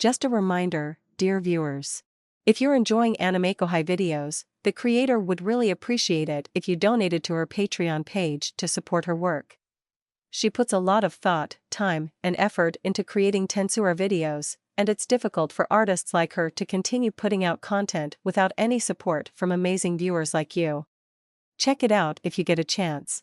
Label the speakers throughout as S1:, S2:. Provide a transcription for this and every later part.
S1: Just a reminder, dear viewers. If you're enjoying AnimeKouhai videos, the creator would really appreciate it if you donated to her Patreon page to support her work. She puts a lot of thought, time, and effort into creating Tensura videos, and it's difficult for artists like her to continue putting out content without any support from amazing viewers like you. Check it out if you get a chance.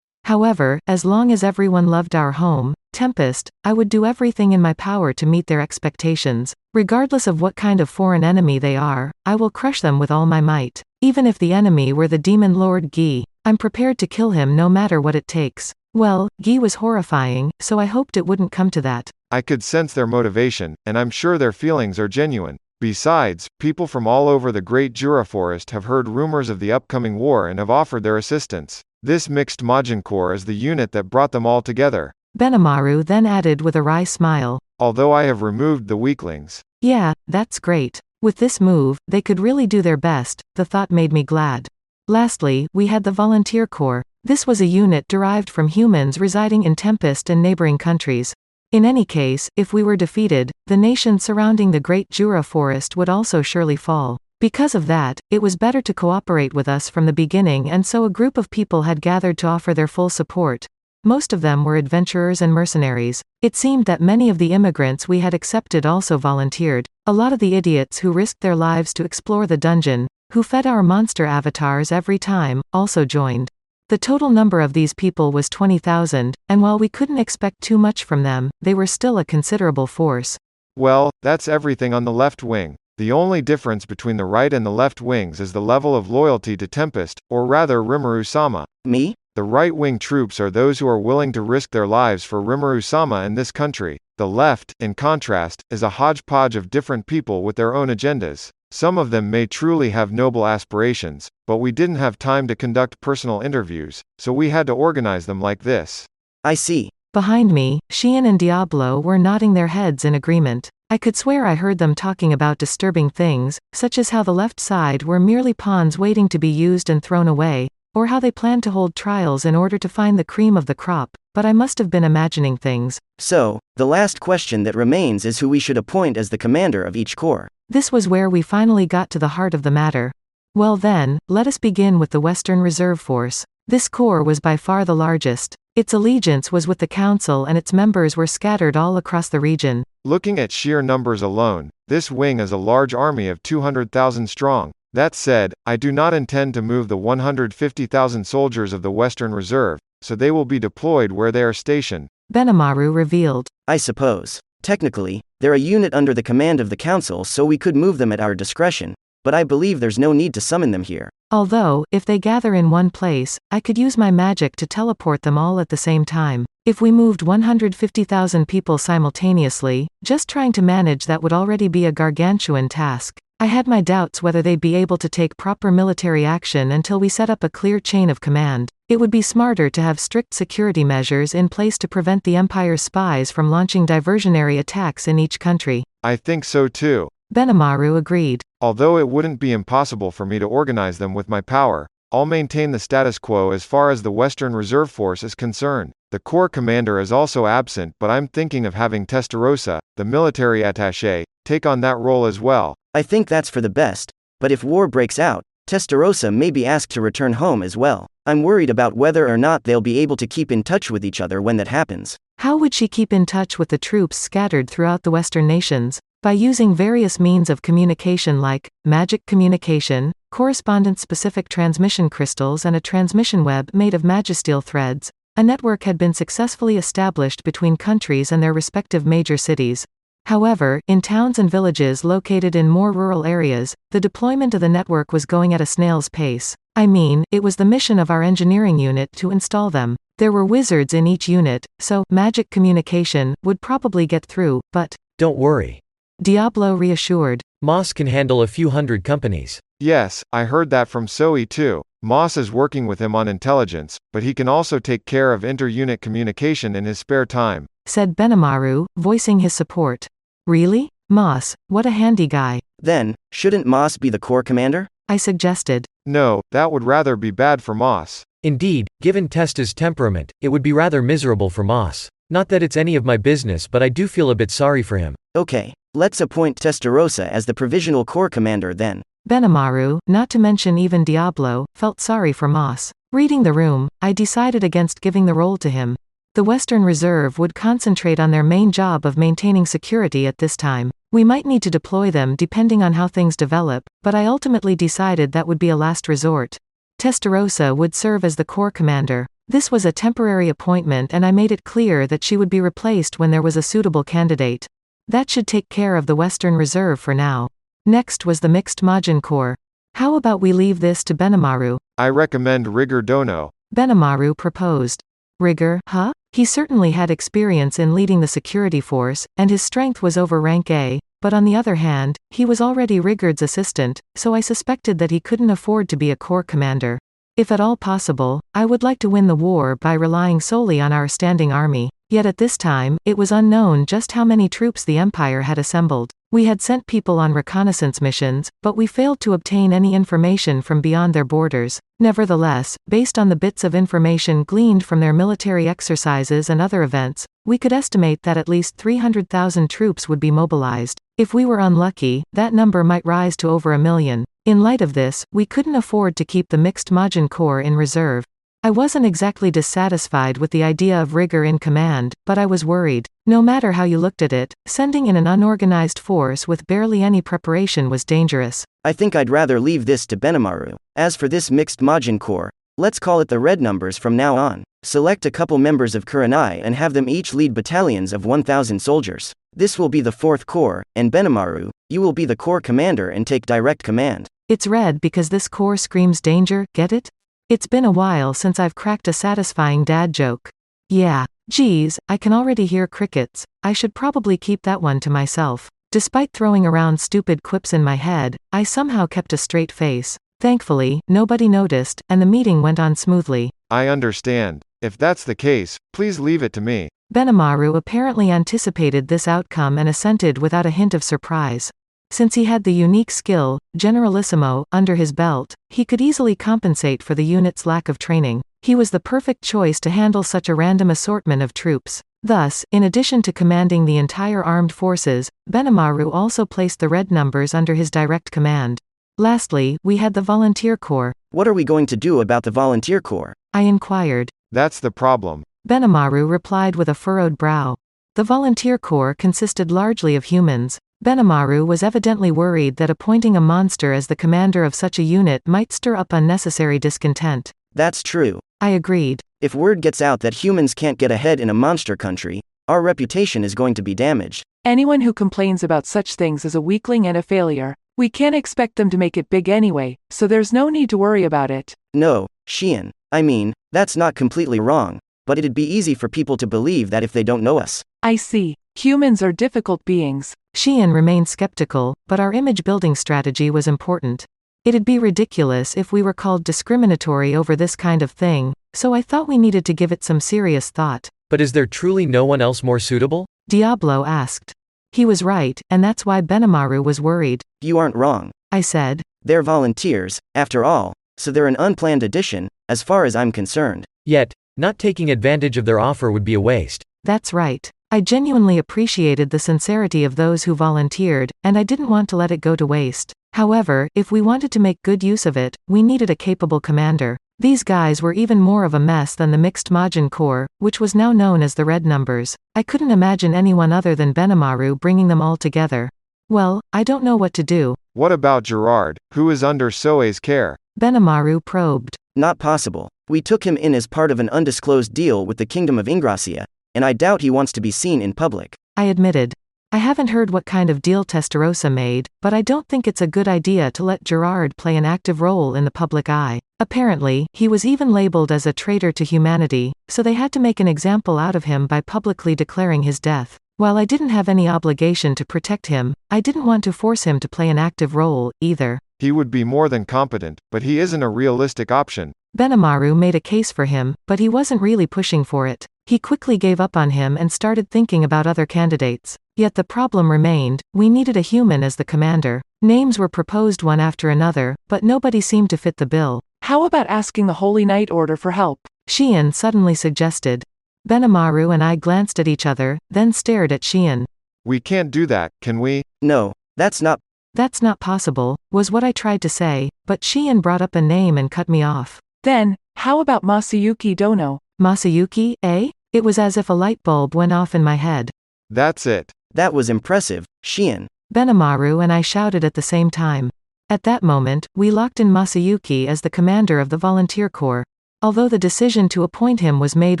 S2: However, as long as everyone loved our home, Tempest, I would do everything in my power to meet their expectations. Regardless of what kind of foreign enemy they are, I will crush them with all my might. Even if the enemy were the demon lord Guy, I'm prepared to kill him no matter what it takes. Well, Guy was horrifying, so I hoped it wouldn't come to that.
S3: I could sense their motivation, and I'm sure their feelings are genuine. Besides, people from all over the Great Jura Forest have heard rumors of the upcoming war and have offered their assistance. This mixed Majin Corps is the unit that brought them all together.
S2: Benimaru then added with a wry smile.
S3: Although I have removed the weaklings.
S2: Yeah, that's great. With this move, they could really do their best. The thought made me glad. Lastly, we had the Volunteer Corps. This was a unit derived from humans residing in Tempest and neighboring countries. In any case, if we were defeated, the nation surrounding the Great Jura Forest would also surely fall. Because of that, it was better to cooperate with us from the beginning, and so a group of people had gathered to offer their full support. Most of them were adventurers and mercenaries. It seemed that many of the immigrants we had accepted also volunteered. A lot of the idiots who risked their lives to explore the dungeon, who fed our monster avatars every time, also joined. The total number of these people was 20,000, and while we couldn't expect too much from them, they were still a considerable force.
S3: Well, that's everything on the left wing. The only difference between the right and the left wings is the level of loyalty to Tempest, or rather Rimuru-sama.
S4: Me?
S3: The right-wing troops are those who are willing to risk their lives for Rimuru-sama in this country. The left, in contrast, is a hodgepodge of different people with their own agendas. Some of them may truly have noble aspirations, but we didn't have time to conduct personal interviews, so we had to organize them like this.
S4: I see.
S2: Behind me, Xian and Diablo were nodding their heads in agreement. I could swear I heard them talking about disturbing things, such as how the left side were merely pawns waiting to be used and thrown away, or how they planned to hold trials in order to find the cream of the crop, but I must have been imagining things.
S4: So, the last question that remains is who we should appoint as the commander of each corps.
S2: This was where we finally got to the heart of the matter. Well then, let us begin with the Western Reserve Force. This corps was by far the largest. Its allegiance was with the council and its members were scattered all across the region.
S3: Looking at sheer numbers alone, this wing is a large army of 200,000 strong. That said, I do not intend to move the 150,000 soldiers of the Western Reserve, so they will be deployed where they are stationed.
S2: Benimaru revealed.
S4: I suppose. Technically, they're a unit under the command of the council, so we could move them at our discretion, but I believe there's no need to summon them here.
S2: Although, if they gather in one place, I could use my magic to teleport them all at the same time. If we moved 150,000 people simultaneously, just trying to manage that would already be a gargantuan task. I had my doubts whether they'd be able to take proper military action until we set up a clear chain of command. It would be smarter to have strict security measures in place to prevent the Empire's spies from launching diversionary attacks in each country.
S3: I think so too.
S2: Benimaru agreed.
S3: Although it wouldn't be impossible for me to organize them with my power, I'll maintain the status quo as far as the Western Reserve Force is concerned. The Corps commander is also absent, but I'm thinking of having Testarossa, the military attaché, take on that role as well.
S4: I think that's for the best, but if war breaks out, Testarossa may be asked to return home as well. I'm worried about whether or not they'll be able to keep in touch with each other when that happens.
S2: How would she keep in touch with the troops scattered throughout the Western nations? By using various means of communication like magic communication, correspondence-specific transmission crystals and a transmission web made of magisteel threads. A network had been successfully established between countries and their respective major cities. However, in towns and villages located in more rural areas, the deployment of the network was going at a snail's pace. I mean, it was the mission of our engineering unit to install them. There were wizards in each unit, so magic communication would probably get through, but
S5: don't worry.
S2: Diablo reassured.
S5: Moss can handle a few hundred companies.
S3: Yes, I heard that from Soe too. Moss is working with him on intelligence, but he can also take care of inter-unit communication in his spare time,
S2: said Benimaru, voicing his support. Really? Moss, what a handy guy.
S4: Then, shouldn't Moss be the corps commander?
S2: I suggested.
S3: No, that would rather be bad for Moss.
S5: Indeed, given Testa's temperament, it would be rather miserable for Moss. Not that it's any of my business, but I do feel a bit sorry for him.
S4: Okay, let's appoint Testarossa as the provisional corps commander then.
S2: Benimaru, not to mention even Diablo, felt sorry for Moss. Reading the room, I decided against giving the role to him. The Western Reserve would concentrate on their main job of maintaining security at this time. We might need to deploy them depending on how things develop, but I ultimately decided that would be a last resort. Testarossa would serve as the corps commander. This was a temporary appointment and I made it clear that she would be replaced when there was a suitable candidate. That should take care of the Western Reserve for now. Next was the mixed Majin Corps. How about we leave this to Benimaru?
S3: I recommend Rigor Dono.
S2: Benimaru proposed. Rigor, huh? He certainly had experience in leading the security force, and his strength was over rank A, but on the other hand, he was already Rigord's assistant, so I suspected that he couldn't afford to be a corps commander. If at all possible, I would like to win the war by relying solely on our standing army. Yet at this time, it was unknown just how many troops the Empire had assembled. We had sent people on reconnaissance missions, but we failed to obtain any information from beyond their borders. Nevertheless, based on the bits of information gleaned from their military exercises and other events, we could estimate that at least 300,000 troops would be mobilized. If we were unlucky, that number might rise to over 1 million. In light of this, we couldn't afford to keep the mixed Majin Corps in reserve. I wasn't exactly dissatisfied with the idea of Rigor in command, but I was worried. No matter how you looked at it, sending in an unorganized force with barely any preparation was dangerous.
S4: I think I'd rather leave this to Benimaru. As for this mixed Majin Corps, let's call it the red numbers from now on. Select a couple members of Kurenai and have them each lead battalions of 1,000 soldiers. This will be the 4th Corps, and Benimaru, you will be the corps commander and take direct command.
S2: It's red because this corps screams danger, get it? It's been a while since I've cracked a satisfying dad joke. Yeah. Geez, I can already hear crickets. I should probably keep that one to myself. Despite throwing around stupid quips in my head, I somehow kept a straight face. Thankfully, nobody noticed, and the meeting went on smoothly.
S3: I understand. If that's the case, please leave it to me.
S2: Benimaru apparently anticipated this outcome and assented without a hint of surprise. Since he had the unique skill, Generalissimo, under his belt, he could easily compensate for the unit's lack of training. He was the perfect choice to handle such a random assortment of troops. Thus, in addition to commanding the entire armed forces, Benimaru also placed the red numbers under his direct command. Lastly, we had the Volunteer Corps.
S4: What are we going to do about the Volunteer Corps?
S2: I inquired.
S3: That's the problem.
S2: Benimaru replied with a furrowed brow. The Volunteer Corps consisted largely of humans. Benimaru was evidently worried that appointing a monster as the commander of such a unit might stir up unnecessary discontent.
S4: That's true.
S2: I agreed.
S4: If word gets out that humans can't get ahead in a monster country, our reputation is going to be damaged.
S6: Anyone who complains about such things is a weakling and a failure. We can't expect them to make it big anyway, so there's no need to worry about it.
S4: No, Xian. I mean, that's not completely wrong, but it'd be easy for people to believe that if they don't know us.
S6: I see. Humans are difficult beings.
S2: Xian remained skeptical, but our image-building strategy was important. It'd be ridiculous if we were called discriminatory over this kind of thing, so I thought we needed to give it some serious thought.
S5: But is there truly no one else more suitable?
S2: Diablo asked. He was right, and that's why Benimaru was worried.
S4: You aren't wrong.
S2: I said.
S4: They're volunteers, after all, so they're an unplanned addition, as far as I'm concerned.
S5: Yet, not taking advantage of their offer would be a waste.
S2: That's right. I genuinely appreciated the sincerity of those who volunteered, and I didn't want to let it go to waste. However, if we wanted to make good use of it, we needed a capable commander. These guys were even more of a mess than the mixed Majin Corps, which was now known as the Red Numbers. I couldn't imagine anyone other than Benimaru bringing them all together. Well, I don't know what to do.
S3: What about Gerard, who is under Soei's care?
S2: Benimaru probed.
S4: Not possible. We took him in as part of an undisclosed deal with the Kingdom of Ingracia, and I doubt he wants to be seen in public.
S2: I admitted. I haven't heard what kind of deal Testarossa made, but I don't think it's a good idea to let Gerard play an active role in the public eye. Apparently, he was even labeled as a traitor to humanity, so they had to make an example out of him by publicly declaring his death. While I didn't have any obligation to protect him, I didn't want to force him to play an active role, either.
S3: He would be more than competent, but he isn't a realistic option.
S2: Benimaru made a case for him, but he wasn't really pushing for it. He quickly gave up on him and started thinking about other candidates. Yet the problem remained, we needed a human as the commander. Names were proposed one after another, but nobody seemed to fit the bill.
S6: How about asking the Holy Knight Order for help?
S2: Xian suddenly suggested. Benimaru and I glanced at each other, then stared at Shion.
S3: We can't do that, can we?
S4: No, that's not.
S2: That's not possible, was what I tried to say, but Shion brought up a name and cut me off.
S6: Then, how about Masayuki Dono?
S2: Masayuki, eh? It was as if a light bulb went off in my head.
S3: That's it.
S4: That was impressive, Shion.
S2: Benimaru and I shouted at the same time. At that moment, we locked in Masayuki as the commander of the volunteer corps. Although the decision to appoint him was made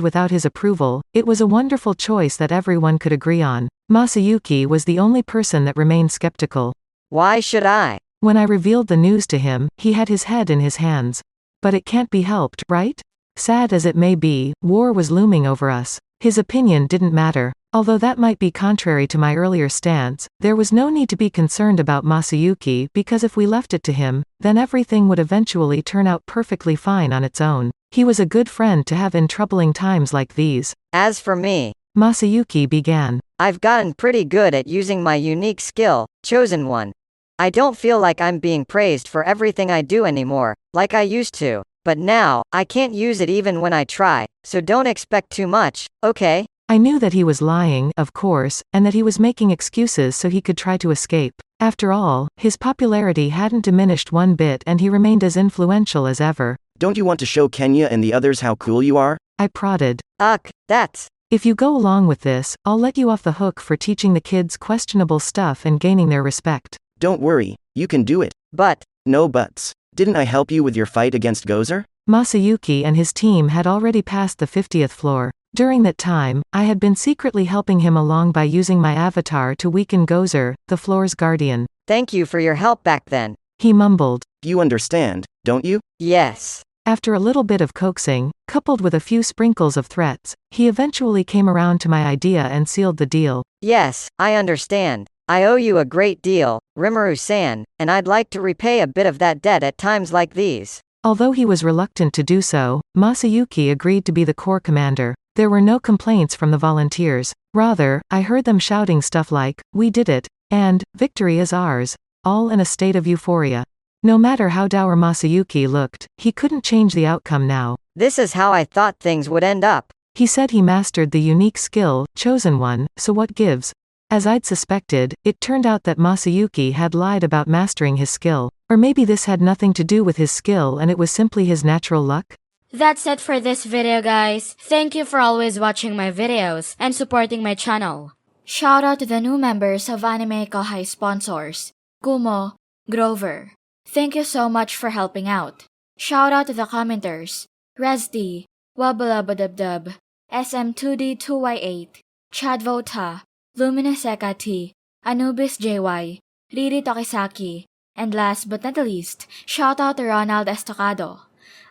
S2: without his approval, it was a wonderful choice that everyone could agree on. Masayuki was the only person that remained skeptical.
S7: Why should I?
S2: When I revealed the news to him, he had his head in his hands. But it can't be helped, right? Sad as it may be, war was looming over us. His opinion didn't matter. Although that might be contrary to my earlier stance, there was no need to be concerned about Masayuki because if we left it to him, then everything would eventually turn out perfectly fine on its own. He was a good friend to have in troubling times like these.
S7: As for me,
S2: Masayuki began.
S7: I've gotten pretty good at using my unique skill, Chosen One. I don't feel like I'm being praised for everything I do anymore, like I used to. But now, I can't use it even when I try, so don't expect too much, okay?
S2: I knew that he was lying, of course, and that he was making excuses so he could try to escape. After all, his popularity hadn't diminished one bit and he remained as influential as ever.
S4: Don't you want to show Kenya and the others how cool you are?
S2: I prodded.
S7: That's...
S2: If you go along with this, I'll let you off the hook for teaching the kids questionable stuff and gaining their respect.
S4: Don't worry, you can do it.
S7: But...
S4: No buts. Didn't I help you with your fight against Gozer?
S2: Masayuki and his team had already passed the 50th floor. During that time, I had been secretly helping him along by using my avatar to weaken Gozer, the floor's guardian.
S7: Thank you for your help back then.
S2: He mumbled.
S4: You understand, don't you?
S7: Yes.
S2: After a little bit of coaxing, coupled with a few sprinkles of threats, he eventually came around to my idea and sealed the deal.
S7: Yes, I understand. I owe you a great deal, Rimuru-san, and I'd like to repay a bit of that debt at times like these.
S2: Although he was reluctant to do so, Masayuki agreed to be the corps commander. There were no complaints from the volunteers. Rather, I heard them shouting stuff like, "We did it," and "Victory is ours," all in a state of euphoria. No matter how dour Masayuki looked, he couldn't change the outcome now.
S7: This is how I thought things would end up.
S2: He said he mastered the unique skill, Chosen One, so what gives? As I'd suspected, it turned out that Masayuki had lied about mastering his skill. Or maybe this had nothing to do with his skill and it was simply his natural luck?
S8: That's it for this video, guys. Thank you for always watching my videos and supporting my channel. Shout out to the new members of AnimeKouhai sponsors, Kumo, Grover. Thank you so much for helping out. Shout out to the commenters, Resdi, Wabbalabadabdub, SM2D2Y8, Chad Vota, Luminous Ekati, Anubis JY, Riri Tokisaki, and last but not the least, shout out to Ronald Estocado.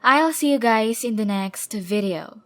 S8: I'll see you guys in the next video.